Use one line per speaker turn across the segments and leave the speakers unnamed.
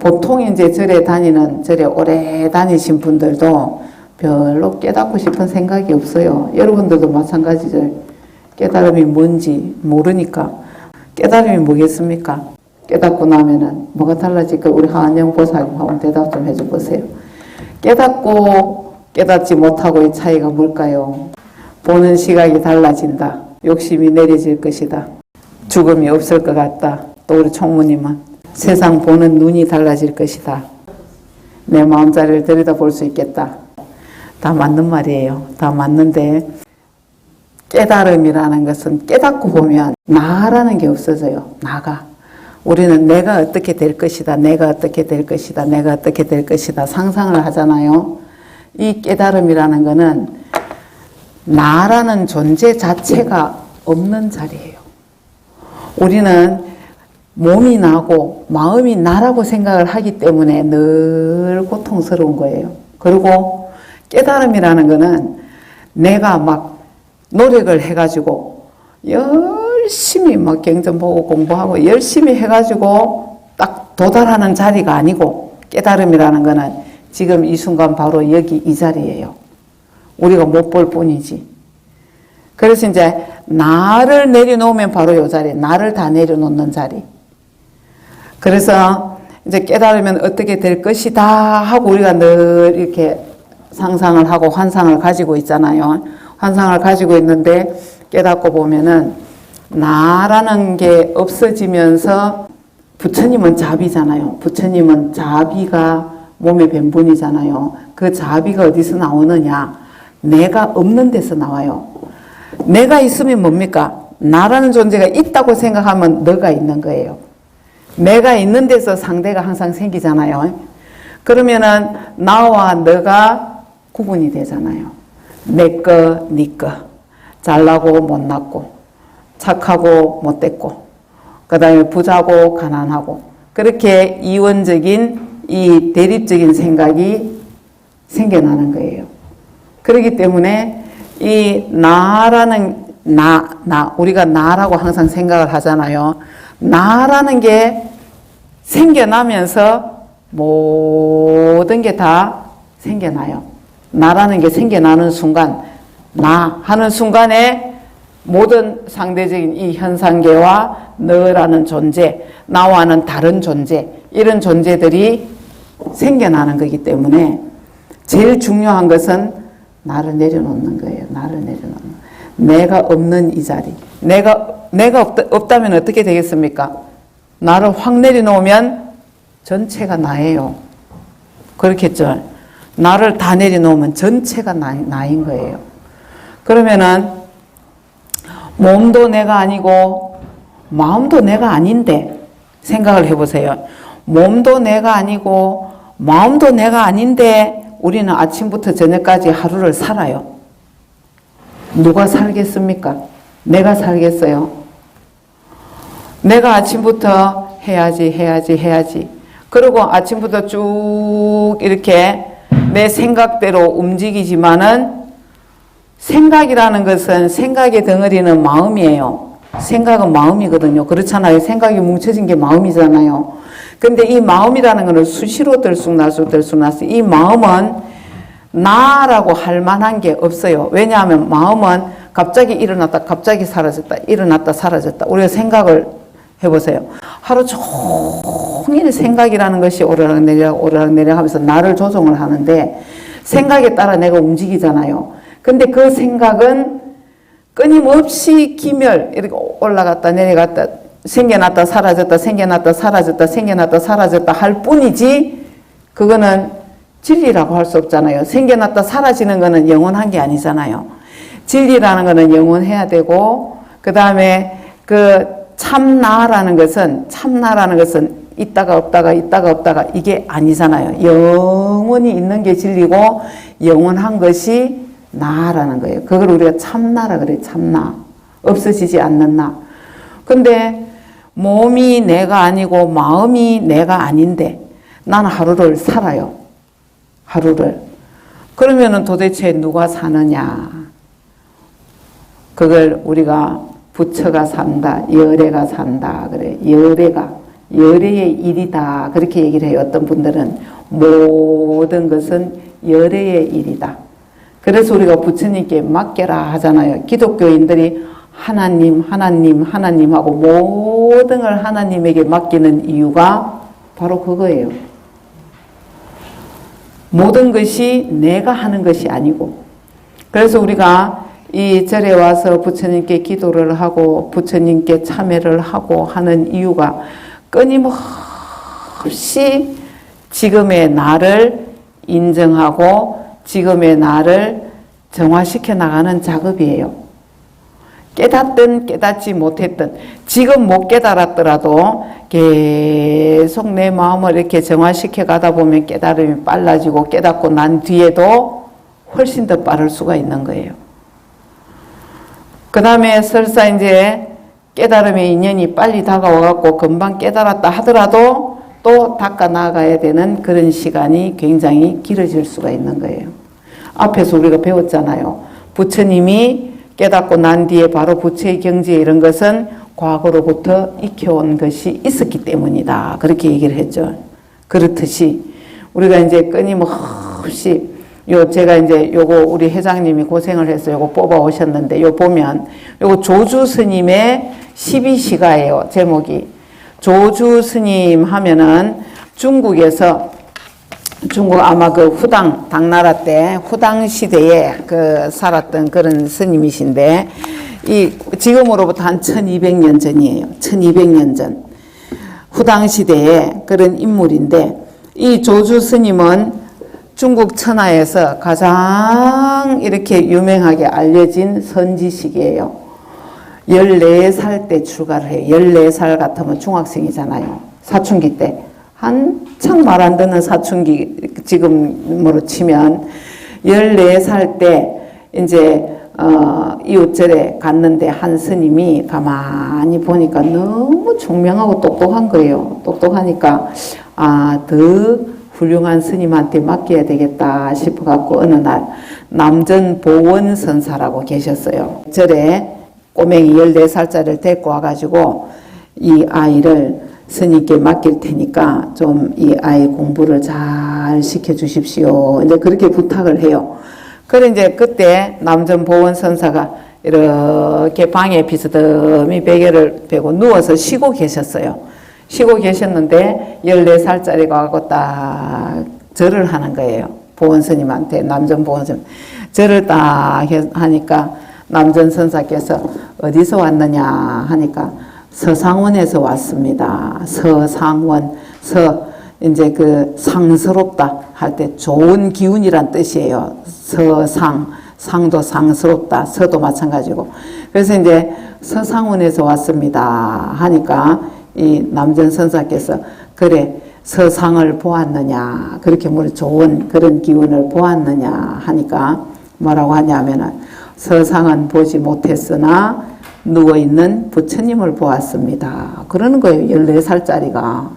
보통 이제 절에 오래 다니신 분들도 별로 깨닫고 싶은 생각이 없어요. 여러분들도 마찬가지죠. 깨달음이 뭔지 모르니까. 깨달음이 뭐겠습니까? 깨닫고 나면은 뭐가 달라질까? 우리 한영 보살님 한번 대답 좀 해줘 보세요. 깨닫고 깨닫지 못하고의 차이가 뭘까요? 보는 시각이 달라진다. 욕심이 내려질 것이다. 죽음이 없을 것 같다. 또 우리 총무님은 세상 보는 눈이 달라질 것이다. 내 마음자리를 들여다볼 수 있겠다. 다 맞는 말이에요. 다 맞는데 깨달음이라는 것은 깨닫고 보면 나라는 게 없어져요. 나가. 우리는 내가 어떻게 될 것이다. 내가 어떻게 될 것이다. 내가 어떻게 될 것이다. 상상을 하잖아요. 이 깨달음이라는 거는 나라는 존재 자체가 없는 자리예요. 우리는 몸이 나고 마음이 나라고 생각을 하기 때문에 늘 고통스러운 거예요. 그리고 깨달음이라는 거는 내가 막 노력을 해가지고 열심히 막 경전 보고 공부하고 열심히 해가지고 딱 도달하는 자리가 아니고 깨달음이라는 거는 지금 이 순간 바로 여기 이 자리예요. 우리가 못 볼 뿐이지. 그래서 이제 나를 내려놓으면 바로 이 자리, 나를 다 내려놓는 자리. 그래서 이제 깨달으면 어떻게 될 것이다 하고 우리가 늘 이렇게 상상을 하고 환상을 가지고 있잖아요. 환상을 가지고 있는데 깨닫고 보면은 나라는 게 없어지면서 부처님은 자비잖아요. 부처님은 자비가 몸의 변분이잖아요. 그 자비가 어디서 나오느냐? 내가 없는 데서 나와요. 내가 있으면 뭡니까? 나라는 존재가 있다고 생각하면 너가 있는 거예요. 내가 있는 데서 상대가 항상 생기잖아요. 그러면은 나와 너가 구분이 되잖아요. 내 거, 네 거. 잘나고 못났고, 착하고 못됐고, 그 다음에 부자고 가난하고, 그렇게 이원적인 이 대립적인 생각이 생겨나는 거예요. 그렇기 때문에 이 나라는 우리가 나라고 항상 생각을 하잖아요. 나라는 게 생겨나면서 모든 게 다 생겨나요. 나라는 게 생겨나는 순간, 나 하는 순간에 모든 상대적인 이 현상계와 너라는 존재, 나와는 다른 존재, 이런 존재들이 생겨나는 거기 때문에 제일 중요한 것은 나를 내려놓는 거예요. 나를 내려놓는. 내가 없는 이 자리. 내가 없다면 어떻게 되겠습니까? 나를 확 내려놓으면 전체가 나예요. 그렇겠죠? 나를 다 내려놓으면 전체가 나인 거예요. 그러면은 몸도 내가 아니고 마음도 내가 아닌데 생각을 해보세요. 몸도 내가 아니고 마음도 내가 아닌데 우리는 아침부터 저녁까지 하루를 살아요. 누가 살겠습니까? 내가 살겠어요. 내가 아침부터 해야지. 그리고 아침부터 쭉 이렇게 내 생각대로 움직이지만은 생각이라는 것은 생각의 덩어리는 마음이에요. 생각은 마음이거든요. 그렇잖아요. 생각이 뭉쳐진 게 마음이잖아요. 근데 이 마음이라는 것은 수시로 들쑥날쑥. 이 마음은 나라고 할 만한 게 없어요. 왜냐하면 마음은 갑자기 일어났다, 갑자기 사라졌다, 일어났다, 사라졌다. 우리가 생각을 해보세요. 하루 종일 생각이라는 것이 오르락내리락 하면서 나를 조종을 하는데 생각에 따라 내가 움직이잖아요. 근데 그 생각은 끊임없이 기멸, 이렇게 올라갔다 내려갔다, 생겨났다 사라졌다, 생겨났다 사라졌다, 생겨났다 사라졌다 할 뿐이지 그거는 진리라고 할 수 없잖아요. 생겨났다 사라지는 거는 영원한 게 아니잖아요. 진리라는 거는 영원해야 되고, 그 다음에 그 참나라는 것은 있다가 없다가 이게 아니잖아요. 영원히 있는 게 진리고 영원한 것이 나라는 거예요. 그걸 우리가 참나라 그래요. 참나. 없어지지 않는 나. 근데 몸이 내가 아니고 마음이 내가 아닌데 나는 하루를 살아요. 하루를. 그러면은 도대체 누가 사느냐? 그걸 우리가 부처가 산다, 열애가 산다 그래. 열애의 일이다. 그렇게 얘기를 해요. 어떤 분들은 모든 것은 열애의 일이다. 그래서 우리가 부처님께 맡겨라 하잖아요. 기독교인들이 하나님, 하나님, 하나님 하고 모든 걸 하나님에게 맡기는 이유가 바로 그거예요. 모든 것이 내가 하는 것이 아니고. 그래서 우리가 이 절에 와서 부처님께 기도를 하고 부처님께 참회를 하고 하는 이유가 끊임없이 지금의 나를 인정하고 지금의 나를 정화시켜 나가는 작업이에요. 깨닫든 깨닫지 못했든 지금 못 깨달았더라도 계속 내 마음을 이렇게 정화시켜 가다 보면 깨달음이 빨라지고 깨닫고 난 뒤에도 훨씬 더 빠를 수가 있는 거예요. 그 다음에 설사 이제 깨달음의 인연이 빨리 다가와갖고 금방 깨달았다 하더라도 또 닦아 나가야 되는 그런 시간이 굉장히 길어질 수가 있는 거예요. 앞에서 우리가 배웠잖아요. 부처님이 깨닫고 난 뒤에 바로 부처의 경지에 이런 것은 과거로부터 익혀온 것이 있었기 때문이다. 그렇게 얘기를 했죠. 그렇듯이 우리가 이제 끊임없이 제가 이제 요거 우리 회장님이 고생을 해서 요거 뽑아 오셨는데 요 보면 요거 조주 스님의 12시가예요. 제목이. 조주 스님 하면은 중국에서 중국 아마 그 후당 당나라 때 후당 시대에 그 살았던 그런 스님이신데 이 지금으로부터 한 1200년 전이에요. 1200년 전 후당 시대에 그런 인물인데 이 조주 스님은 중국 천하에서 가장 이렇게 유명하게 알려진 선지식이에요. 14살 때 출가를 해요. 14살 같으면 중학생이잖아요. 사춘기 때. 한창 말 안 듣는 사춘기 지금으로 치면 14살 때 이제 이웃절에 갔는데 한 스님이 가만히 보니까 너무 총명하고 똑똑한 거예요. 똑똑하니까 더 훌륭한 스님한테 맡겨야 되겠다 싶어갖고 어느 날 남전보원선사라고 계셨어요. 절에 꼬맹이 14살짜리를 데리고 와가지고 이 아이를 스님께 맡길 테니까 좀 이 아이 공부를 잘 시켜주십시오. 이제 그렇게 부탁을 해요. 그래 이제 그때 남전보원선사가 이렇게 방에 비스듬히 베개를 베고 누워서 쉬고 계셨어요. 쉬고 계셨는데 14살짜리가 와서 딱 절을 하는 거예요. 보원스님한테 남전보원스님 절을 딱 하니까 남전선사께서 어디서 왔느냐 하니까 서상원에서 왔습니다. 서상원 이제 그 상스럽다 할 때 좋은 기운이란 뜻이에요. 상도 상스럽다. 서도 마찬가지고. 그래서 이제 서상원에서 왔습니다 하니까 이 남전선사께서 그래 서상을 보았느냐 그렇게 좋은 그런 기운을 보았느냐 하니까 뭐라고 하냐면은 서상은 보지 못했으나 누워있는 부처님을 보았습니다. 그러는 거예요. 14살짜리가.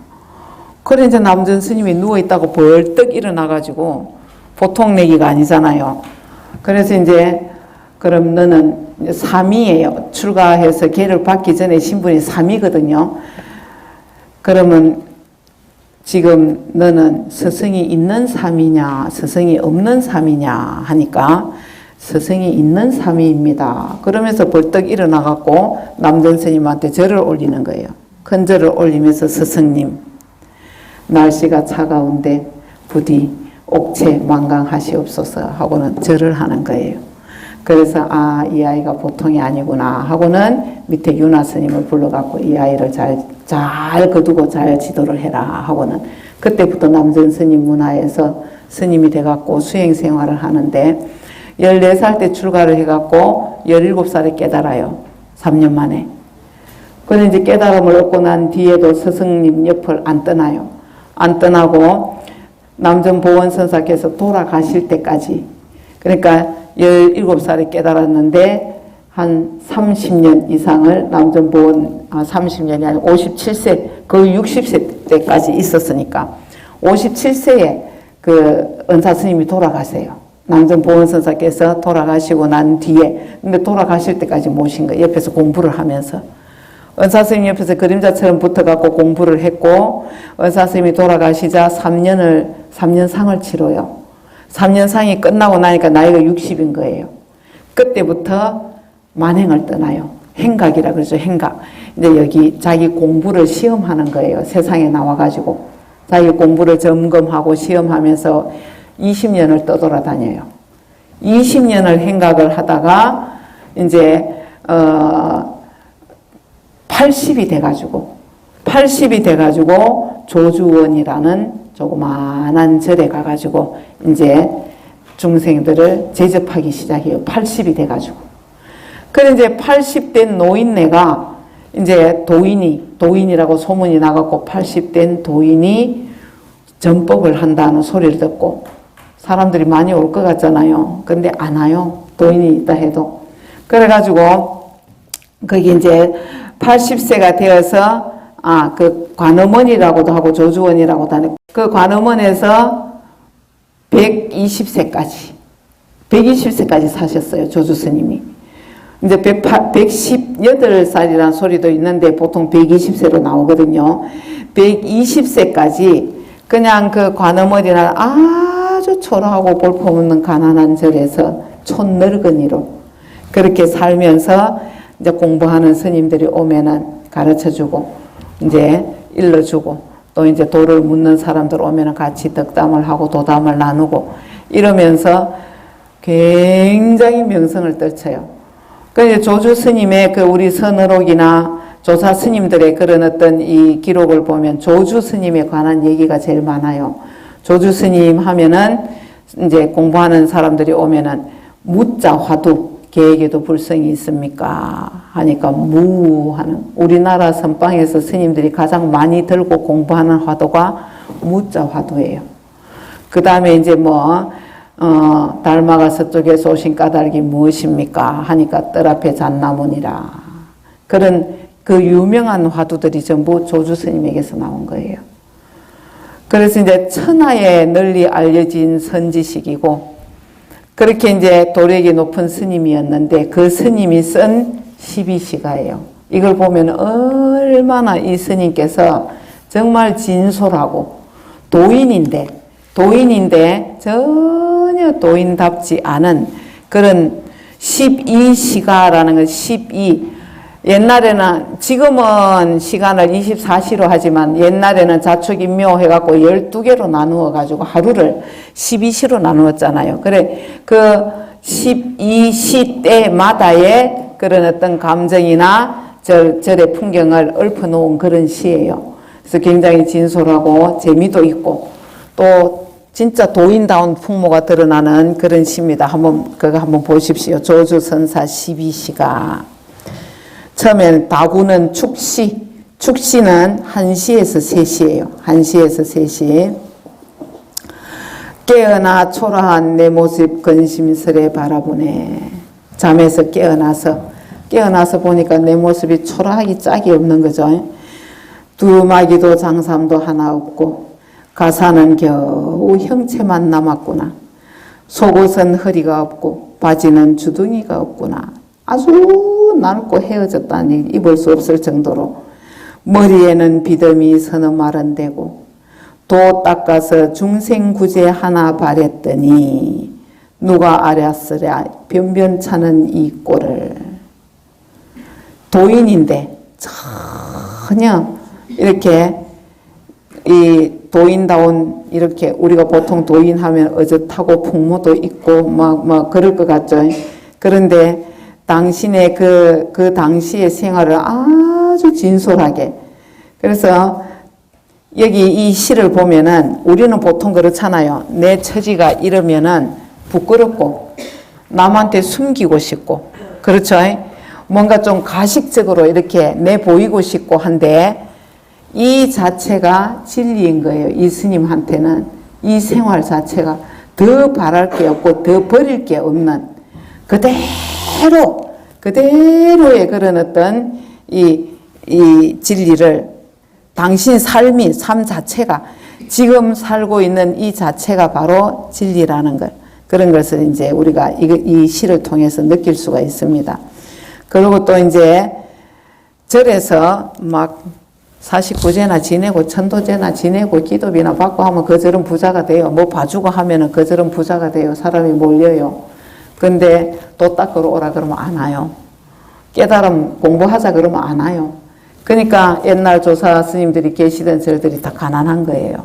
그래 이제 남전 스님이 누워있다고 벌떡 일어나가지고 보통 내기가 아니잖아요. 그래서 이제 그럼 너는 삼위예요. 출가해서 계를 받기 전에 신분이 삼위거든요. 그러면 지금 너는 스승이 있는 삼위냐 스승이 없는 삼위냐 하니까 스승이 있는 삼위입니다. 그러면서 벌떡 일어나갖고 남전 스님한테 절을 올리는 거예요. 큰 절을 올리면서 스승님 날씨가 차가운데 부디 옥체 만강하시옵소서 하고는 절을 하는 거예요. 그래서 이 아이가 보통이 아니구나 하고는 밑에 윤화 스님을 불러갖고 이 아이를 잘 거두고 잘 지도를 해라 하고는 그때부터 남전 스님 문화에서 스님이 돼갖고 수행 생활을 하는데 14살 때 출가를 해갖고 17살에 깨달아요. 3년 만에. 그런데 이제 깨달음을 얻고 난 뒤에도 스승님 옆을 안 떠나요. 안 떠나고 남전보원선사께서 돌아가실 때까지 그러니까 17살에 깨달았는데 한 30년 이상을 남전보원 30년이 아니고 57세 거의 60세 때까지 있었으니까 57세에 그 은사스님이 돌아가세요. 남전보원선사께서 돌아가시고 난 뒤에 근데 돌아가실 때까지 모신 거예요. 옆에서 공부를 하면서 은사 스님 옆에서 그림자처럼 붙어갖고 공부를 했고, 은사 스님이 돌아가시자 3년 상을 치러요. 3년 상이 끝나고 나니까 나이가 60인 거예요. 그때부터 만행을 떠나요. 행각이라 그러죠. 행각. 이제 여기 자기 공부를 시험하는 거예요. 세상에 나와가지고. 자기 공부를 점검하고 시험하면서 20년을 떠돌아다녀요. 20년을 행각을 하다가 이제 80이 돼가지고 조주원이라는 조그마한 절에 가가지고 이제 중생들을 제접하기 시작해요. 80이 돼가지고. 그래 이제 80된 노인네가 이제 도인이라고 소문이 나갖고 80된 도인이 전법을 한다는 소리를 듣고 사람들이 많이 올 것 같잖아요. 근데 안 와요. 도인이 있다 해도. 그래가지고 거기 이제 80세가 되어서 그 관음원이라고도 하고 조주원이라고도 하고 그 관음원에서 120세까지 사셨어요. 조주 스님이. 이제 118살이라는 소리도 있는데 보통 120세로 나오거든요. 120세까지 그냥 그 관음원이라는 아주 초라하고 볼품없는 가난한 절에서 촌늙은이로 그렇게 살면서 이제 공부하는 스님들이 오면은 가르쳐주고 이제 일러주고 또 이제 도를 묻는 사람들 오면은 같이 덕담을 하고 도담을 나누고 이러면서 굉장히 명성을 떨쳐요. 그 조주 스님의 그 우리 선어록이나 조사 스님들의 그런 어떤 이 기록을 보면 조주 스님에 관한 얘기가 제일 많아요. 조주 스님 하면은 이제 공부하는 사람들이 오면은 무자 화두 계에게도 불성이 있습니까? 하니까 무하는 우리나라 선방에서 스님들이 가장 많이 들고 공부하는 화두가 무자 화두예요. 그 다음에 이제 달마가 서쪽에서 오신 까닭이 무엇입니까? 하니까 뜰 앞에 잣나무니라. 그런 그 유명한 화두들이 전부 조주 스님에게서 나온 거예요. 그래서 이제 천하에 널리 알려진 선지식이고 그렇게 이제 도력이 높은 스님이었는데 그 스님이 쓴 12시가예요. 이걸 보면 얼마나 이 스님께서 정말 진솔하고 도인인데 전혀 도인답지 않은 그런 12시가라는 건 12. 옛날에는 지금은 시간을 24시로 하지만 옛날에는 자축인묘 해갖고 12개로 나누어 가지고 하루를 12시로 나누었잖아요. 그래 그 12시 때마다의 그런 어떤 감정이나 절의 풍경을 읊어놓은 그런 시예요. 그래서 굉장히 진솔하고 재미도 있고 또 진짜 도인다운 풍모가 드러나는 그런 시입니다. 그거 한번 보십시오. 조주선사 12시가. 처음엔 다구는 축시는 1시에서 3시예요. 1시에서 3시. 깨어나 초라한 내 모습 근심스레 바라보네. 잠에서 깨어나서 보니까 내 모습이 초라하기 짝이 없는 거죠. 두마기도 장삼도 하나 없고 가사는 겨우 형체만 남았구나. 속옷은 허리가 없고 바지는 주둥이가 없구나. 아주 낡고 헤어졌다니 입을 수 없을 정도로 머리에는 비듬이 서너 마른 되고 도 닦아서 중생구제 하나 바랬더니 누가 알았으랴 변변찮은 이 꼴을. 도인인데 전혀 이렇게 이 도인다운 이렇게 우리가 보통 도인하면 어젓하고 풍모도 있고 막 그럴 것 같죠. 그런데 당신의 그 당시의 생활을 아주 진솔하게. 그래서 여기 이 시를 보면은 우리는 보통 그렇잖아요. 내 처지가 이러면은 부끄럽고 남한테 숨기고 싶고 그렇죠. 뭔가 좀 가식적으로 이렇게 내 보이고 싶고 한데 이 자체가 진리인 거예요. 이 스님한테는 이 생활 자체가 더 바랄 게 없고 더 버릴 게 없는 그대로의 그런 어떤 이 진리를 당신 삶 자체가 지금 살고 있는 이 자체가 바로 진리라는 것. 그런 것을 이제 우리가 이 시를 통해서 느낄 수가 있습니다. 그리고 또 이제 절에서 막 49제나 지내고 천도제나 지내고 기도비나 받고 하면 그절은 부자가 돼요. 뭐 봐주고 하면은 그절은 부자가 돼요. 사람이 몰려요. 근데 또 닦으러 오라 그러면 안 와요. 깨달음 공부하자 그러면 안 와요. 그러니까 옛날 조사 스님들이 계시던 절들이 다 가난한 거예요.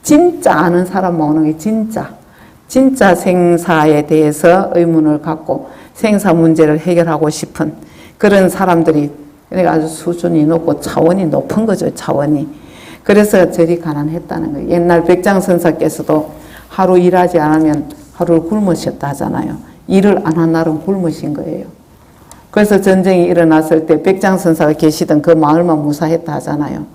진짜 아는 사람만 오는 게 진짜 생사에 대해서 의문을 갖고 생사 문제를 해결하고 싶은 그런 사람들이 그러니까 아주 수준이 높고 차원이 높은 거죠. 차원이. 그래서 절이 가난했다는 거예요. 옛날 백장선사께서도 하루 일하지 않으면 하루를 굶으셨다 하잖아요. 일을 안 한 날은 굶으신 거예요. 그래서 전쟁이 일어났을 때 백장선사가 계시던 그 마을만 무사했다 하잖아요.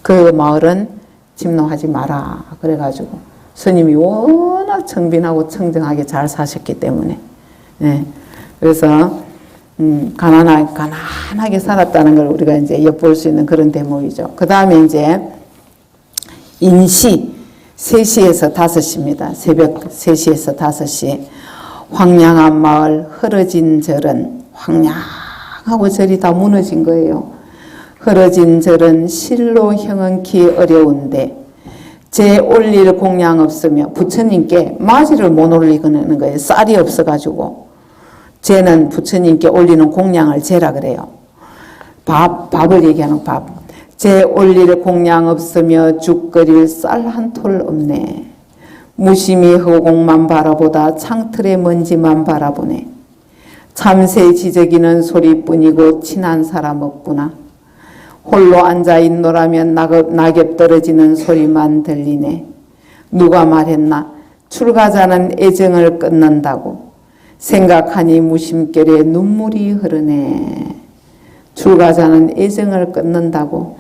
그 마을은 침노하지 마라 그래가지고 스님이 워낙 청빈하고 청정하게 잘 사셨기 때문에 네. 그래서 가난하게 살았다는 걸 우리가 이제 엿볼 수 있는 그런 대목이죠. 그 다음에 이제 인시 3시에서 5시입니다. 새벽 3시에서 5시. 황량한 마을 흐러진 절은 황량하고 절이 다 무너진 거예요. 흐러진 절은 실로 형언키 어려운데 제 올릴 공양 없으며 부처님께 마지를 못 올리는 거예요. 쌀이 없어가지고. 쟤는 부처님께 올리는 공양을 재라 그래요. 밥을 얘기하는 밥. 제 올릴 공양 없으며 죽 끓일 쌀 한 톨 없네. 무심히 허공만 바라보다 창틀의 먼지만 바라보네. 참새 지저귀는 소리뿐이고 친한 사람 없구나. 홀로 앉아있노라면 낙엽 떨어지는 소리만 들리네. 누가 말했나? 출가자는 애정을 끊는다고. 생각하니 무심결에 눈물이 흐르네. 출가자는 애정을 끊는다고.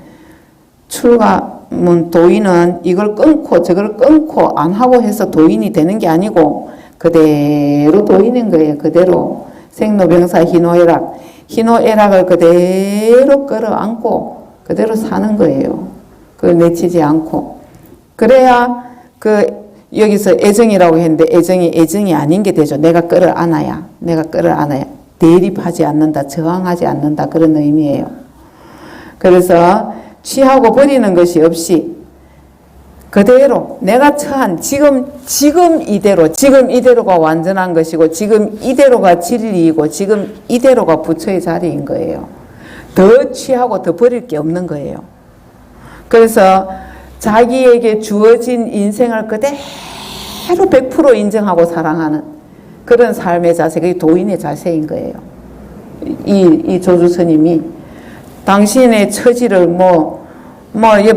도인은 이걸 끊고 저걸 끊고 안 하고 해서 도인이 되는 게 아니고 그대로 도인인 거예요. 그대로 생로병사 희노애락. 희노애락을 그대로 끌어안고 그대로 사는 거예요. 그걸 내치지 않고. 그래야 여기서 애정이라고 했는데 애정이 아닌 게 되죠. 내가 끌어안아야 대립하지 않는다, 저항하지 않는다 그런 의미예요. 그래서 취하고 버리는 것이 없이 그대로 내가 처한 지금 이대로가 완전한 것이고 지금 이대로가 진리이고 지금 이대로가 부처의 자리인 거예요. 더 취하고 더 버릴 게 없는 거예요. 그래서 자기에게 주어진 인생을 그대로 100% 인정하고 사랑하는 그런 삶의 자세, 그게 도인의 자세인 거예요. 이 조주 스님이 당신의 처지를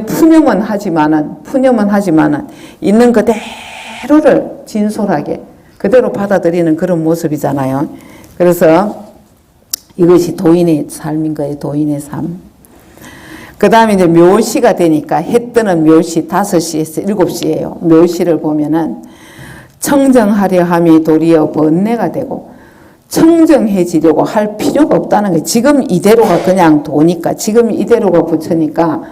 푸념은 하지만은 있는 그대로를 진솔하게 그대로 받아들이는 그런 모습이잖아요. 그래서 이것이 도인의 삶인 거예요. 도인의 삶. 그 다음에 이제 묘시가 되니까 해 뜨는 묘시 5시에서 7시예요. 묘시를 보면은 청정하려 함이 도리어 번뇌가 되고 청정해지려고 할 필요가 없다는 거예요. 지금 이대로가 그냥 도니까 지금 이대로가 부처니까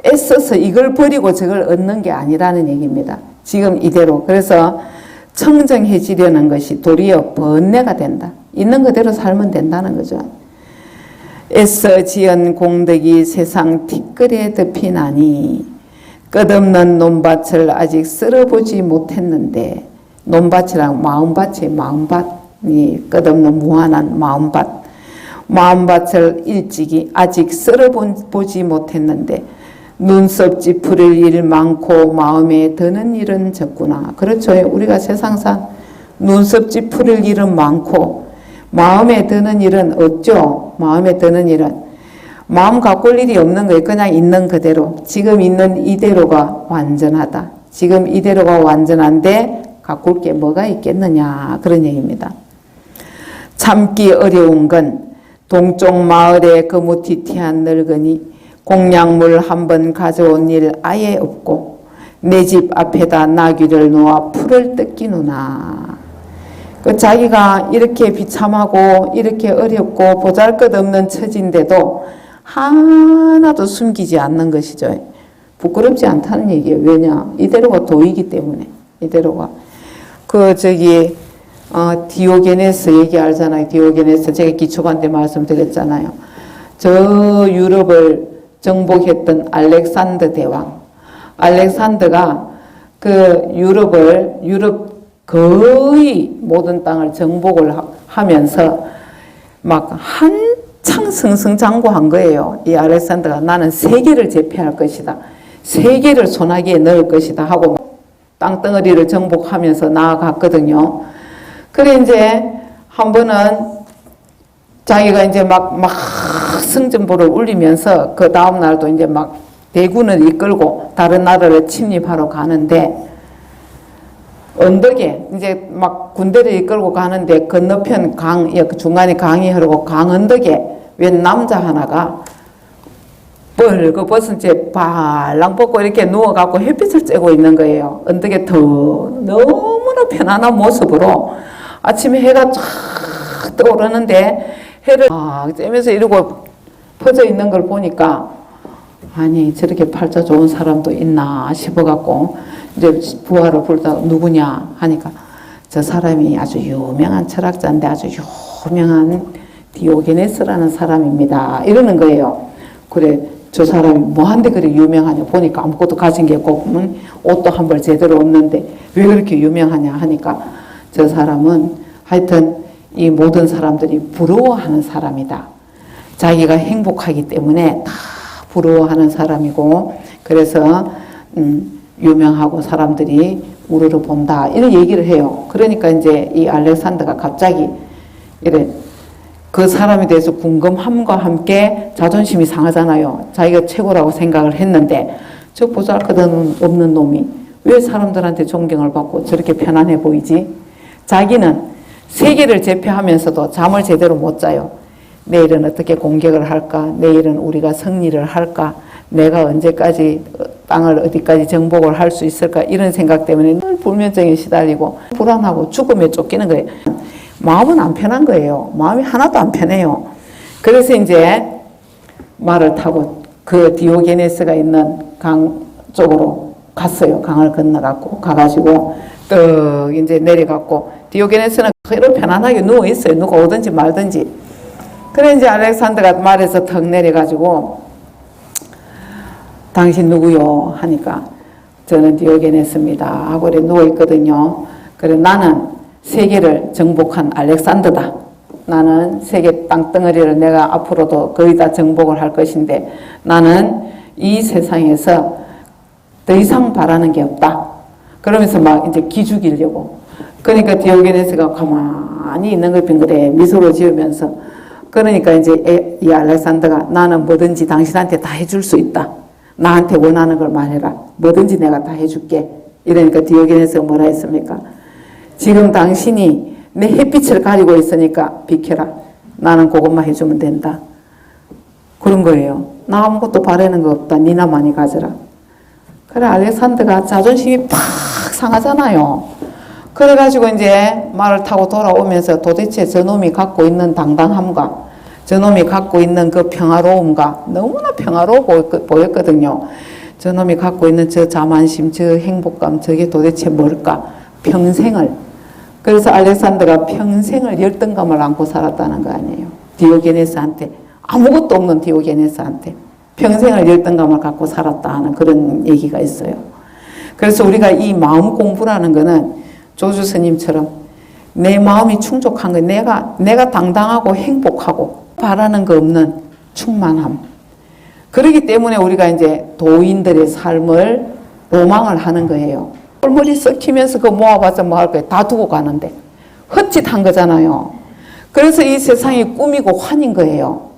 애써서 이걸 버리고 저걸 얻는 게 아니라는 얘기입니다. 지금 이대로. 그래서 청정해지려는 것이 도리어 번뇌가 된다. 있는 그대로 살면 된다는 거죠. 애써 지은 공덕이 세상 티끌에 덮이나니 끝없는 논밭을 아직 쓸어보지 못했는데 논밭이랑 마음밭이 끝없는 무한한 마음밭을 일찍이 아직 쓸어보지 못했는데 눈썹 찌푸릴 일 많고 마음에 드는 일은 적구나. 그렇죠. 우리가 세상상 눈썹 찌푸릴 일은 많고 마음에 드는 일은 없죠. 마음에 드는 일은 마음 가꿀 일이 없는 거예요. 그냥 있는 그대로 지금 있는 이대로가 완전하다. 지금 이대로가 완전한데 가꿀 게 뭐가 있겠느냐 그런 얘기입니다. 참기 어려운 건 동쪽 마을에 거무튀튀한 늙은이 공양물 한 번 가져온 일 아예 없고 내 집 앞에다 나귀를 놓아 풀을 뜯기누나. 자기가 이렇게 비참하고 이렇게 어렵고 보잘것없는 처지인데도 하나도 숨기지 않는 것이죠. 부끄럽지 않다는 얘기예요. 왜냐? 이대로가 도이기 때문에. 이대로가. 디오게네스 얘기 알잖아요. 디오게네스 제가 기초반 때 말씀드렸잖아요. 저 유럽을 정복했던 알렉산더 대왕. 알렉산더가 그 유럽 거의 모든 땅을 정복을 하면서 막 한창 승승장구한 거예요. 이 알렉산더가 나는 세계를 제패할 것이다. 세계를 손아귀에 넣을 것이다 하고 땅덩어리를 정복하면서 나아갔거든요. 그래 이제 한 번은 자기가 이제 막 승전보를 울리면서 그 다음 날도 이제 막 대군을 이끌고 다른 나라를 침입하러 가는데 언덕에 이제 막 군대를 이끌고 가는데 건너편 중간에 강이 흐르고 강 언덕에 웬 남자 하나가 벌거벗은 채 발랑 벗고 이렇게 누워갖고 햇빛을 쬐고 있는 거예요. 언덕에 너무나 편안한 모습으로 아침에 해가 쫙 떠오르는데 해를 쫙 쬐면서 이러고 퍼져 있는 걸 보니까 아니 저렇게 팔자 좋은 사람도 있나 싶어갖고 이제 부하를 부르다가 누구냐 하니까 저 사람이 아주 유명한 철학자인데 아주 유명한 디오게네스라는 사람입니다. 이러는 거예요. 그래 저 사람이 뭐한데 그래 유명하냐 보니까 아무것도 가진 게 없고 옷도 한 벌 제대로 없는데 왜 그렇게 유명하냐 하니까 저 사람은 하여튼 이 모든 사람들이 부러워하는 사람이다. 자기가 행복하기 때문에 다 부러워하는 사람이고 그래서 유명하고 사람들이 우르르 본다 이런 얘기를 해요. 그러니까 이제 이 알렉산더가 갑자기 이래 그 사람에 대해서 궁금함과 함께 자존심이 상하잖아요. 자기가 최고라고 생각을 했는데 저 보잘것없는 놈이 왜 사람들한테 존경을 받고 저렇게 편안해 보이지? 자기는 세계를 제패하면서도 잠을 제대로 못 자요. 내일은 어떻게 공격을 할까? 내일은 우리가 승리를 할까? 내가 언제까지 땅을 어디까지 정복을 할 수 있을까? 이런 생각 때문에 늘 불면증에 시달리고 불안하고 죽음에 쫓기는 거예요. 마음은 안 편한 거예요. 마음이 하나도 안 편해요. 그래서 이제 말을 타고 그 디오게네스가 있는 강 쪽으로 갔어요. 강을 건너갖고 가가지고 떡 이제 내려갔고 디오게네스는 그대로 편안하게 누워 있어요. 누가 오든지 말든지. 그래 이제 알렉산더가 말에서 턱 내려가지고 당신 누구요? 하니까 저는 디오게네스입니다. 하고 그래 누워 있거든요. 그래 나는 세계를 정복한 알렉산더다. 나는 세계 땅덩어리를 내가 앞으로도 거의 다 정복을 할 것인데 나는 이 세상에서 더 이상 바라는 게 없다. 그러면서 막 이제 기죽이려고. 그러니까 디오게네스가 가만히 있는 걸 빙그레 미소를 지으면서 그러니까 이제 이 알렉산더가 나는 뭐든지 당신한테 다 해줄 수 있다. 나한테 원하는 걸 말해라. 뭐든지 내가 다 해줄게. 이러니까 디오게네스가 뭐라 했습니까? 지금 당신이 내 햇빛을 가리고 있으니까 비켜라. 나는 그것만 해주면 된다. 그런 거예요. 나 아무것도 바라는 거 없다. 니나 많이 가져라. 그래 알렉산더가 자존심이 팍 상하잖아요. 그래가지고 이제 말을 타고 돌아오면서 도대체 저놈이 갖고 있는 당당함과 저놈이 갖고 있는 그 평화로움과 너무나 평화로워 보였거든요. 저놈이 갖고 있는 저 자만심, 저 행복감, 저게 도대체 뭘까? 평생을. 그래서 알렉산더가 평생을 열등감을 안고 살았다는 거 아니에요. 디오게네스한테. 아무것도 없는 디오게네스한테. 평생을 열등감을 갖고 살았다 하는 그런 얘기가 있어요. 그래서 우리가 이 마음 공부라는 거는 조주 스님처럼 내 마음이 충족한 거, 내가 당당하고 행복하고 바라는 거 없는 충만함. 그렇기 때문에 우리가 이제 도인들의 삶을 로망을 하는 거예요. 꼴머리 썩히면서 그거 모아봤자 뭐 할 거예요. 다 두고 가는데. 헛짓한 거잖아요. 그래서 이 세상이 꿈이고 환인 거예요.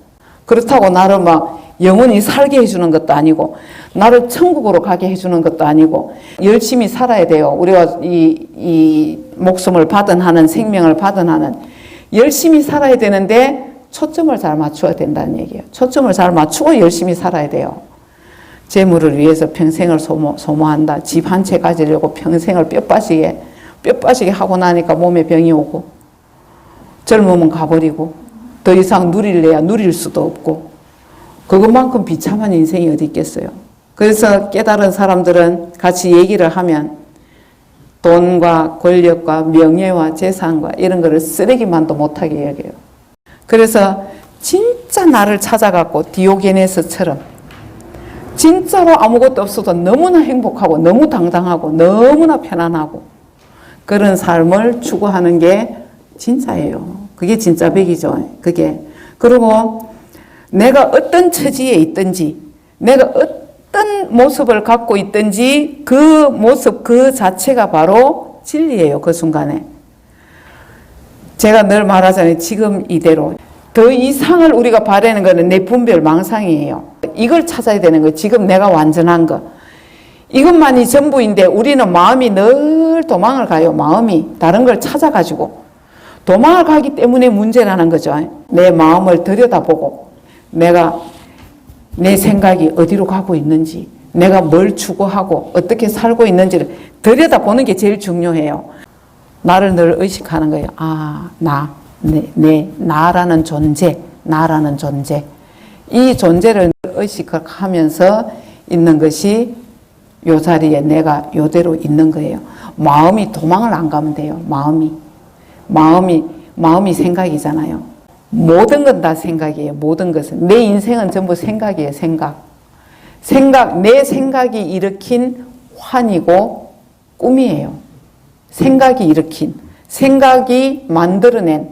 그렇다고 나를 막 영원히 살게 해주는 것도 아니고 나를 천국으로 가게 해주는 것도 아니고 열심히 살아야 돼요. 우리가 이 목숨을 받은 하는 생명을 받은 하는 열심히 살아야 되는데 초점을 잘 맞춰야 된다는 얘기예요. 초점을 잘 맞추고 열심히 살아야 돼요. 재물을 위해서 평생을 소모한다. 집 한 채 가지려고 평생을 뼈빠지게 하고 나니까 몸에 병이 오고 젊으면 가버리고 더 이상 누릴래야 누릴 수도 없고 그것만큼 비참한 인생이 어디 있겠어요. 그래서 깨달은 사람들은 같이 얘기를 하면 돈과 권력과 명예와 재산과 이런 거를 쓰레기만도 못하게 여겨요. 그래서 진짜 나를 찾아갖고 디오게네스처럼 진짜로 아무것도 없어도 너무나 행복하고 너무 당당하고 너무나 편안하고 그런 삶을 추구하는 게 진짜예요. 그게 진짜 백이죠. 그게. 그리고 내가 어떤 처지에 있든지 내가 어떤 모습을 갖고 있든지 그 모습 그 자체가 바로 진리예요. 그 순간에. 제가 늘 말하잖아요. 지금 이대로. 더 이상을 우리가 바라는 거는 내 분별 망상이에요. 이걸 찾아야 되는 거예요. 지금 내가 완전한 거. 이것만이 전부인데 우리는 마음이 늘 도망을 가요. 마음이 다른 걸 찾아가지고. 도망을 가기 때문에 문제라는 거죠. 내 마음을 들여다보고 내가 내 생각이 어디로 가고 있는지 내가 뭘 추구하고 어떻게 살고 있는지를 들여다보는 게 제일 중요해요. 나를 늘 의식하는 거예요. 아, 나라는 존재, 나라는 존재. 이 존재를 의식하면서 있는 것이 요 자리에 내가 요대로 있는 거예요. 마음이 도망을 안 가면 돼요. 마음이 생각이잖아요. 모든 건 다 생각이에요. 모든 것은. 내 인생은 전부 생각이에요. 내 생각이 일으킨 환이고 꿈이에요. 생각이 일으킨, 생각이 만들어낸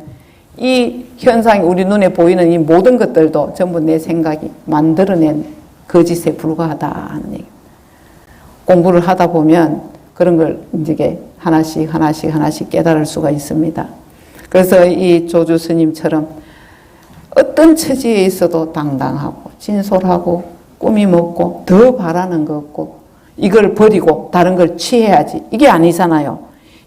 이 현상이 우리 눈에 보이는 이 모든 것들도 전부 내 생각이 만들어낸 거짓에 불과하다 하는 얘기. 공부를 하다 보면 그런 걸 이제 하나씩 깨달을 수가 있습니다. 그래서 이 조주 스님처럼 어떤 처지에 있어도 당당하고 진솔하고 꿈이 먹고 더 바라는 거 없고 이걸 버리고 다른 걸 취해야지. 이게 아니잖아요.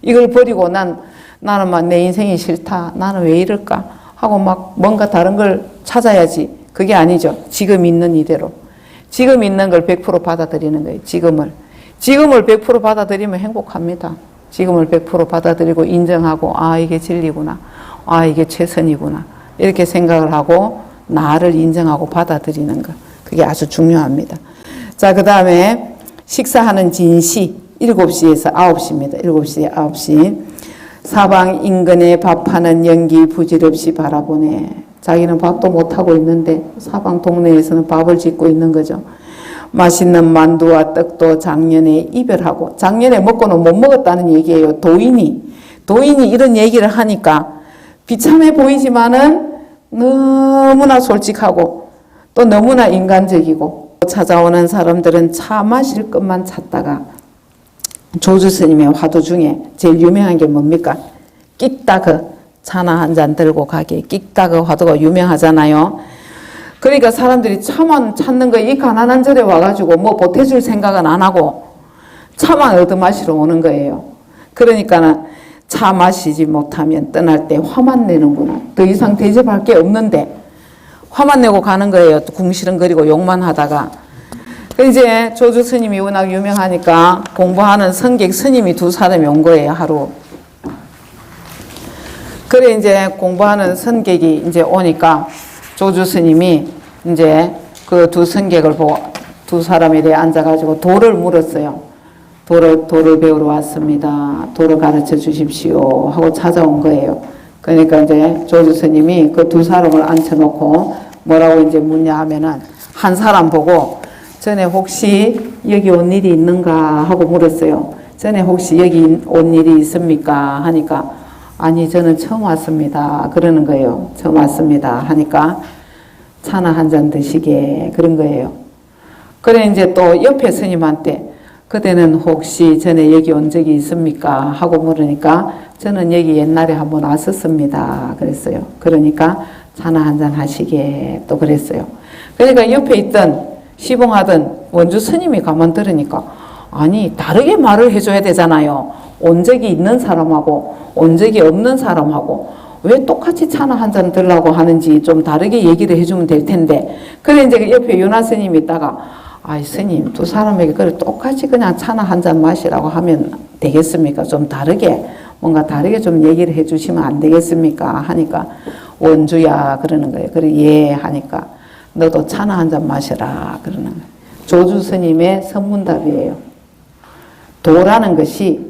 이걸 버리고 나는 막 내 인생이 싫다. 나는 왜 이럴까? 하고 막 뭔가 다른 걸 찾아야지. 그게 아니죠. 지금 있는 이대로. 지금 있는 걸 100% 받아들이는 거예요. 지금을 100% 받아들이면 행복합니다. 지금을 100% 받아들이고 인정하고 아 이게 진리구나. 아 이게 최선이구나. 이렇게 생각을 하고 나를 인정하고 받아들이는 것. 그게 아주 중요합니다. 자, 그 다음에 식사하는 진시 7시에서 9시입니다. 7시에 9시. 사방 인근에 밥하는 연기 부질없이 바라보네. 자기는 밥도 못하고 있는데 사방 동네에서는 밥을 짓고 있는 거죠. 맛있는 만두와 떡도 작년에 이별하고 작년에 먹고는 못 먹었다는 얘기예요. 도인이 이런 얘기를 하니까 비참해 보이지만은 너무나 솔직하고 또 너무나 인간적이고 찾아오는 사람들은 차 마실 것만 찾다가 조주 스님의 화두 중에 제일 유명한 게 뭡니까? 끽다그 차나 한 잔 들고 가게 끽다그 화두가 유명하잖아요. 그러니까 사람들이 차만 찾는 거 이 가난한 절에 와가지고 뭐 보태줄 생각은 안 하고 차만 얻어마시러 오는 거예요. 그러니까는 차 마시지 못하면 떠날 때 화만 내는구나. 더 이상 대접할 게 없는데 화만 내고 가는 거예요. 또 궁시렁거리고 욕만 하다가. 이제 조주 스님이 워낙 유명하니까 공부하는 선객 스님이 2사람이 온 거예요. 하루. 그래 이제 공부하는 선객이 이제 오니까 조주 스님이 이제 그 2선객을 보고 2사람에 대해 앉아가지고 도를 물었어요. 도를 배우러 왔습니다. 도를 가르쳐 주십시오. 하고 찾아온 거예요. 그러니까 이제 조주 스님이 그 2사람을 앉혀놓고 뭐라고 이제 묻냐 하면은 한 사람 보고 전에 혹시 여기 온 일이 있는가 하고 물었어요. 전에 혹시 여기 온 일이 있습니까? 하니까 아니 저는 처음 왔습니다. 그러는 거예요. 처음 왔습니다. 하니까 차나 한 잔 드시게 그런 거예요. 그래 이제 또 옆에 스님한테 그대는 혹시 전에 여기 온 적이 있습니까? 하고 물으니까 저는 여기 옛날에 한번 왔었습니다. 그랬어요. 그러니까 차나 한 잔 하시게 또 그랬어요. 그러니까 옆에 있던 시봉하던 원주 스님이 가만 들으니까 아니 다르게 말을 해줘야 되잖아요. 온 적이 있는 사람하고 온 적이 없는 사람하고 왜 똑같이 차나 한 잔 들라고 하는지 좀 다르게 얘기를 해주면 될 텐데. 그래 이제 옆에 윤화 스님이 있다가 아이 스님 2사람에게 그래 똑같이 그냥 차나 한 잔 마시라고 하면 되겠습니까? 좀 다르게 뭔가 다르게 좀 얘기를 해주시면 안 되겠습니까? 하니까 원주야 그러는 거예요. 그래 예 하니까 너도 차나 한 잔 마셔라 그러는 거예요. 조주 스님의 선문답이에요. 도라는 것이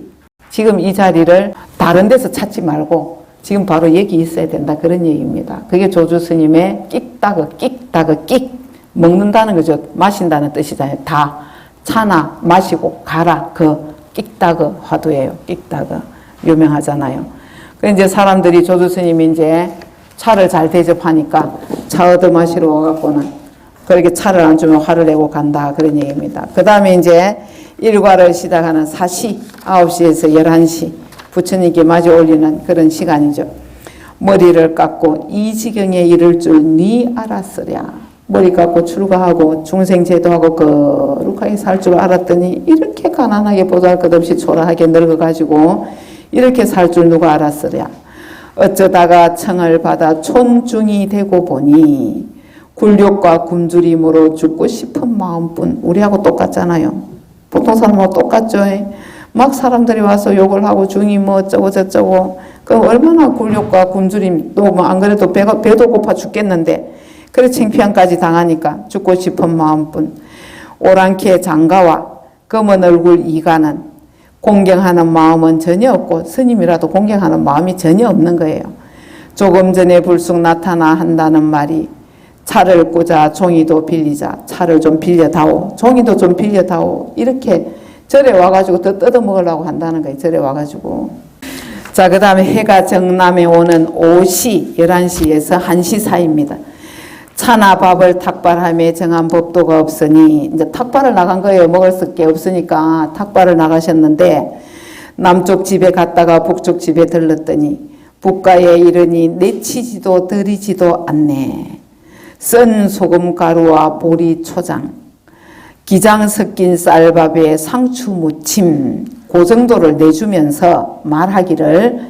지금 이 자리를 다른 데서 찾지 말고 지금 바로 여기 있어야 된다. 그런 얘기입니다. 그게 조주 스님의 끽다그 끽 먹는다는 거죠. 마신다는 뜻이잖아요. 다 차나 마시고 가라. 그 끽다그 화두예요. 끽다그 유명하잖아요. 그 이제 사람들이 조주 스님이 이제 차를 잘 대접하니까 차 얻어 마시러 와갖고는 그렇게 차를 안 주면 화를 내고 간다. 그런 얘기입니다. 그 다음에 이제 일과를 시작하는 4시, 9시에서 11시 부처님께 마주 올리는 그런 시간이죠. 머리를 깎고 이 지경에 이를 줄 니 알았으랴. 머리 깎고 출가하고 중생제도하고 거룩하게 살 줄 알았더니 이렇게 가난하게 보잘것없이 초라하게 늙어가지고 이렇게 살 줄 누가 알았으랴. 어쩌다가 청을 받아 촌중이 되고 보니 굴욕과 굶주림으로 죽고 싶은 마음뿐. 우리하고 똑같잖아요. 보통 사람하고 똑같죠. 막 사람들이 와서 욕을 하고 중이 뭐 어쩌고 저쩌고 그 얼마나 굴욕과 굶주림 또 뭐 안 그래도 배도 고파 죽겠는데 그래 창피함까지 당하니까 죽고 싶은 마음뿐. 오랑캐 장가와 검은 얼굴 이가는 공경하는 마음은 전혀 없고 스님이라도 공경하는 마음이 전혀 없는 거예요. 조금 전에 불쑥 나타나 한다는 말이 차를 꾸자 종이도 빌리자. 차를 좀 빌려다오. 종이도 좀 빌려다오. 이렇게 절에 와가지고 더 뜯어먹으려고 한다는 거예요. 절에 와가지고. 자, 그 다음에 해가 정남에 오는 5시, 11시에서 1시 사이입니다. 차나 밥을 탁발함에 정한 법도가 없으니 이제 탁발을 나간 거예요. 먹을 게 없으니까 탁발을 나가셨는데 남쪽 집에 갔다가 북쪽 집에 들렀더니 북가에 이르니 내치지도 들이지도 않네. 썬 소금가루와 보리 초장, 기장 섞인 쌀밥에 상추 무침, 그 정도를 내주면서 말하기를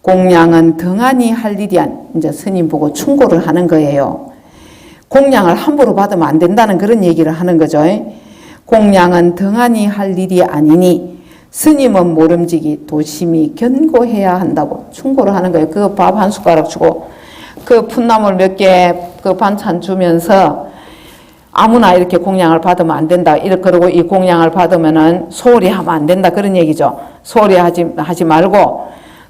공양은 등한히 할 일이 이제 스님 보고 충고를 하는 거예요. 공양을 함부로 받으면 안 된다는 그런 얘기를 하는 거죠. 공양은 등한히 할 일이 아니니 스님은 모름지기 도심히 견고해야 한다고 충고를 하는 거예요. 그 밥 한 숟가락 주고 그 풋나물 몇 개 그 반찬 주면서 아무나 이렇게 공양을 받으면 안 된다. 그러고 이 공양을 받으면은 소홀히 하면 안 된다. 그런 얘기죠. 소홀히 하지 말고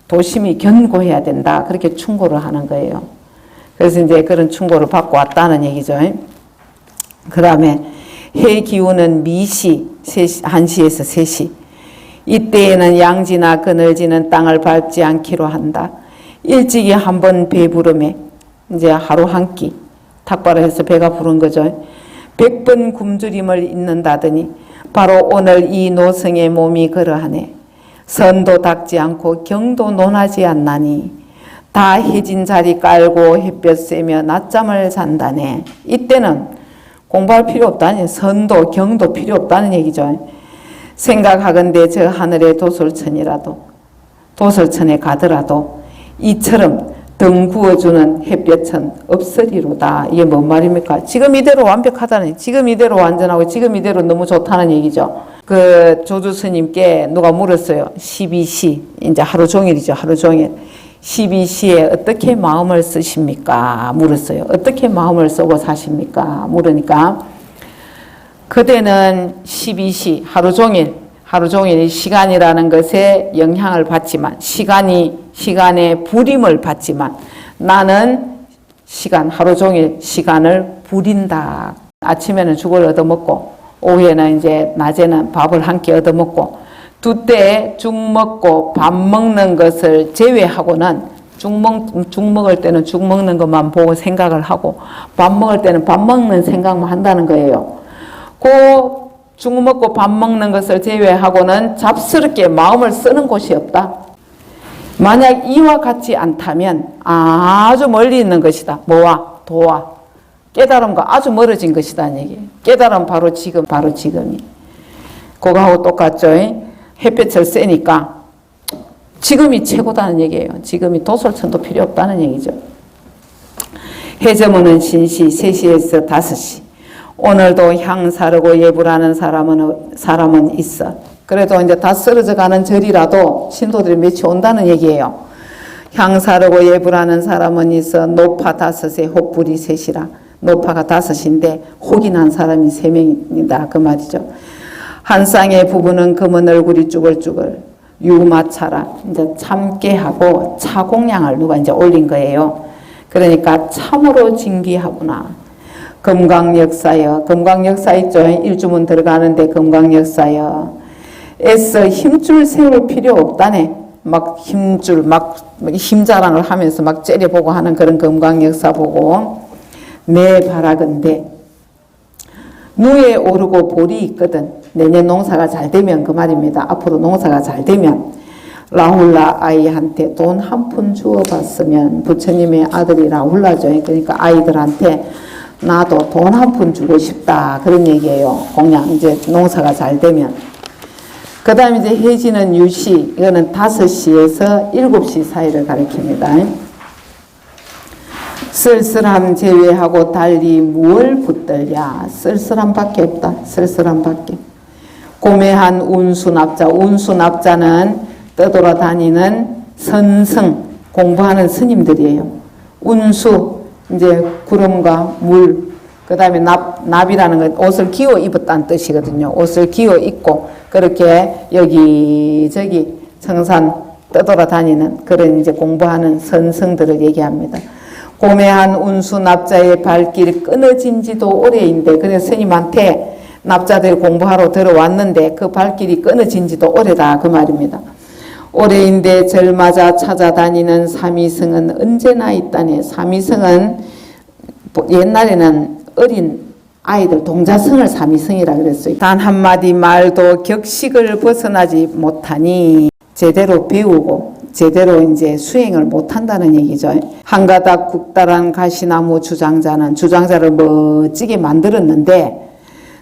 도심히 견고해야 된다. 그렇게 충고를 하는 거예요. 그래서 이제 그런 충고를 받고 왔다는 얘기죠. 그 다음에 해 기운은 미시 1시에서 3시. 이때에는 양지나 그늘지는 땅을 밟지 않기로 한다. 일찍이 한번 배부름에 이제 하루 한 끼 탁발을 해서 배가 부른 거죠. 100번 굶주림을 잊는다더니 바로 오늘 이 노성의 몸이 그러하네. 선도 닦지 않고 경도 논하지 않나니 다 해진 자리 깔고 햇볕 쐬며 낮잠을 잔다네. 이때는 공부할 필요 없다니 선도 경도 필요 없다는 얘기죠. 생각하건대 저 하늘의 도솔천이라도 도솔천에 가더라도 이처럼 등 구워주는 햇볕은 없으리로다. 이게 뭔 말입니까? 지금 이대로 완벽하다는, 지금 이대로 완전하고 지금 이대로 너무 좋다는 얘기죠. 그 조주 스님께 누가 물었어요. 12시, 이제 하루 종일이죠. 하루 종일. 12시에 어떻게 마음을 쓰십니까? 물었어요. 어떻게 마음을 쓰고 사십니까? 물으니까 그대는 12시, 하루 종일 시간이라는 것에 영향을 받지만 시간의 부림을 받지만 나는 하루 종일 시간을 부린다. 아침에는 죽을 얻어먹고 오후에는 이제 낮에는 밥을 한 끼 얻어먹고 두 때 죽 먹고 밥 먹는 것을 제외하고는 죽 먹을 때는 죽 먹는 것만 보고 생각을 하고 밥 먹을 때는 밥 먹는 생각만 한다는 거예요. 죽 먹고 밥 먹는 것을 제외하고는 잡스럽게 마음을 쓰는 곳이 없다. 만약 이와 같지 않다면 아주 멀리 있는 것이다. 뭐와? 도와. 깨달음과 아주 멀어진 것이다. 얘기. 깨달음 바로 지금이. 그거하고 똑같죠. 햇볕을 쐬니까 지금이 최고다는 얘기예요. 지금이 도솔천도 필요 없다는 얘기죠. 해저무는 신시 3시에서 5시. 오늘도 향 사르고 예불하는 사람은 있어. 그래도 이제 다 쓰러져 가는 절이라도 신도들이 몇이 온다는 얘기예요. 향 사르고 예불하는 사람은 있어. 노파 5에 혹불이 3이라. 노파가 5인데 혹이 난 사람이 3명이다. 그 말이죠. 한 쌍의 부부는 검은 얼굴이 쭈글쭈글. 유마차라 이제 참게 하고 차공양을 누가 이제 올린 거예요. 그러니까 참으로 진귀하구나. 금강역사여, 금강역사 있죠. 일주문 들어가는데 금강역사여. 애써 힘줄 세울 필요 없다네. 막 힘줄, 막 힘자랑을 하면서 막 째려보고 하는 그런 금강역사 보고 내 바라건대 누에 오르고 볼이 있거든. 내년 농사가 잘 되면 그 말입니다. 앞으로 농사가 잘 되면 라훌라 아이한테 돈 한 푼 주어봤으면 부처님의 아들이 라훌라죠. 그러니까 아이들한테 나도 돈 한 푼 주고 싶다 그런 얘기예요. 공양 이제 농사가 잘 되면. 그 다음에 이제 해지는 유시 이거는 5시에서 7시 사이를 가리킵니다. 쓸쓸함 제외하고 달리 무얼 붙들랴. 쓸쓸함밖에 없다. 쓸쓸함밖에. 고매한 운수납자. 운수납자는 떠돌아다니는 선승 공부하는 스님들이에요. 운수 이제 구름과 물. 그 다음에 납이라는 건 옷을 기워 입었다는 뜻이거든요. 옷을 기워 입고 그렇게 여기저기 청산 떠돌아다니는 그런 이제 공부하는 선승들을 얘기합니다. 고매한 운수 납자의 발길이 끊어진 지도 오래인데 그래서 스님한테 납자들 공부하러 들어왔는데 그 발길이 끊어진 지도 오래다 그 말입니다. 오래인데 절마자 찾아다니는 삼위성은 언제나 있다네. 삼위성은 옛날에는 어린 아이들 동자성을 삼위성이라 그랬어요. 단 한마디 말도 격식을 벗어나지 못하니 제대로 배우고 제대로 이제 수행을 못한다는 얘기죠. 한가닥 국달한 가시나무 주장자를 멋지게 만들었는데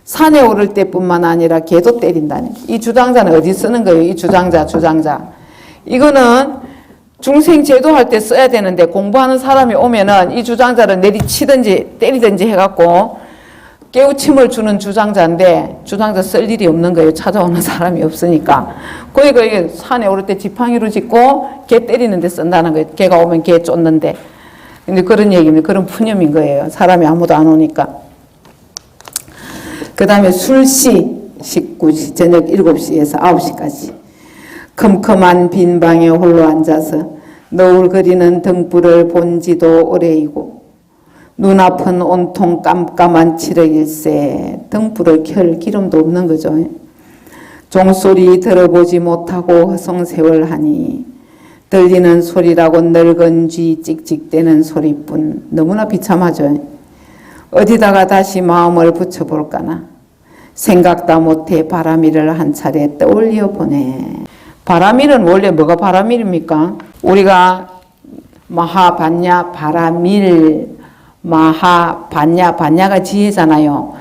산에 오를 때뿐만 아니라 개도 때린다네. 이 주장자는 어디 쓰는 거예요? 이 주장자. 이거는 중생 제도할 때 써야 되는데 공부하는 사람이 오면은 이 주장자를 내리치든지 때리든지 해갖고 깨우침을 주는 주장자인데 주장자 쓸 일이 없는 거예요. 찾아오는 사람이 없으니까. 그러니까 이게 산에 오를 때 지팡이로 짚고 개 때리는데 쓴다는 거예요. 개가 오면 개 쫓는데. 근데 그런 얘기입니다. 그런 푸념인 거예요. 사람이 아무도 안 오니까. 그 다음에 술시 19시 저녁 7시에서 9시까지 컴컴한 빈 방에 홀로 앉아서 너울거리는 등불을 본 지도 오래이고 눈앞은 온통 깜깜한 칠흑일세. 등불을 켤 기름도 없는 거죠. 종소리 들어보지 못하고 허송세월하니 들리는 소리라고 늙은 쥐 찍찍대는 소리뿐. 너무나 비참하죠. 어디다가 다시 마음을 붙여볼까나. 생각다 못해 바람일을 한 차례 떠올려 보네. 바람일은 원래 뭐가 바람일입니까? 우리가 마하반야 바람일 반야가 지혜잖아요.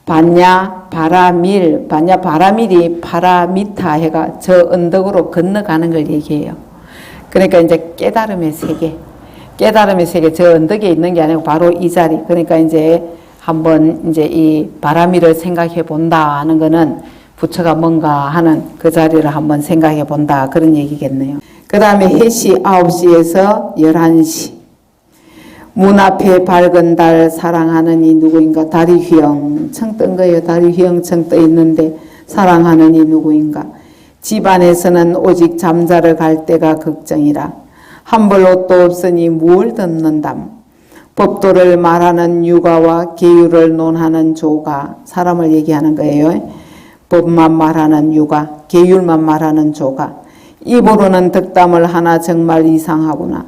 반야 바람일 반야 바람일이 파라미타 해가 저 언덕으로 건너가는 걸 얘기해요. 그러니까 이제 깨달음의 세계 저 언덕에 있는 게 아니고 바로 이 자리. 그러니까 이제 한번 이제 이 바람일을 생각해 본다 하는 거는 부처가 뭔가 하는 그 자리를 한번 생각해 본다 그런 얘기겠네요. 그 다음에 해시 9시에서 11시. 문 앞에 밝은 달 사랑하는 이 누구인가. 달이 휘영청 뜬 거예요. 달이 휘영청 떠 있는데 사랑하는 이 누구인가. 집안에서는 오직 잠자러 갈 때가 걱정이라. 한벌 옷도 없으니 무얼 덮는담. 법도를 말하는 유가와 계율을 논하는 조가. 사람을 얘기하는 거예요. 법만 말하는 유가, 계율만 말하는 조가. 입으로는 덕담을 하나 정말 이상하구나.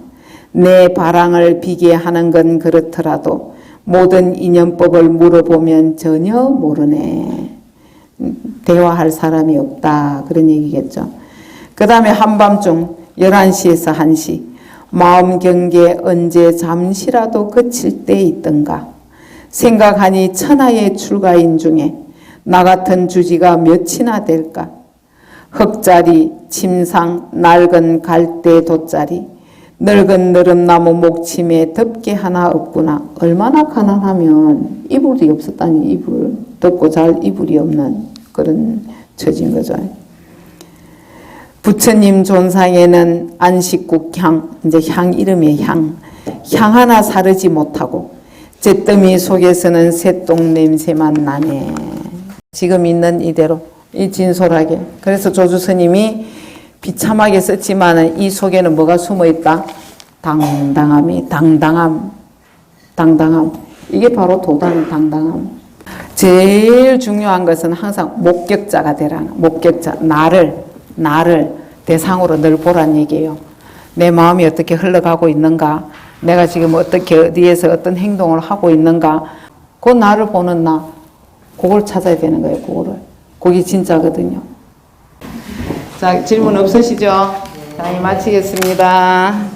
내 바랑을 비게 하는 건 그렇더라도 모든 인연법을 물어보면 전혀 모르네. 대화할 사람이 없다. 그런 얘기겠죠. 그 다음에 한밤중 11시에서 1시. 마음 경계 언제 잠시라도 그칠 때 있던가. 생각하니 천하의 출가인 중에 나 같은 주지가 몇이나 될까. 흙자리, 침상, 낡은 갈대 돛자리, 늙은 느릅나무 목침에 덮개 하나 없구나. 얼마나 가난하면 이불이 없었다니. 이불 덮고 잘 이불이 없는 그런 처지인 거죠. 부처님 존상에는 안식국향, 이제 향 이름의 향 하나 사르지 못하고 잿더미 속에서는 새똥 냄새만 나네. 지금 있는 이대로 이 진솔하게. 그래서 조주 스님이 비참하게 썼지만 이 속에는 뭐가 숨어 있다? 당당함이, 당당함. 이게 바로 도다는 당당함. 제일 중요한 것은 항상 목격자가 되라는, 목격자. 나를 대상으로 늘 보란 얘기예요. 내 마음이 어떻게 흘러가고 있는가? 내가 지금 어떻게 어디에서 어떤 행동을 하고 있는가? 그 나를 보는 나. 그걸 찾아야 되는 거예요. 그거를. 그게 진짜거든요. 자, 질문 없으시죠? 자, 마치겠습니다.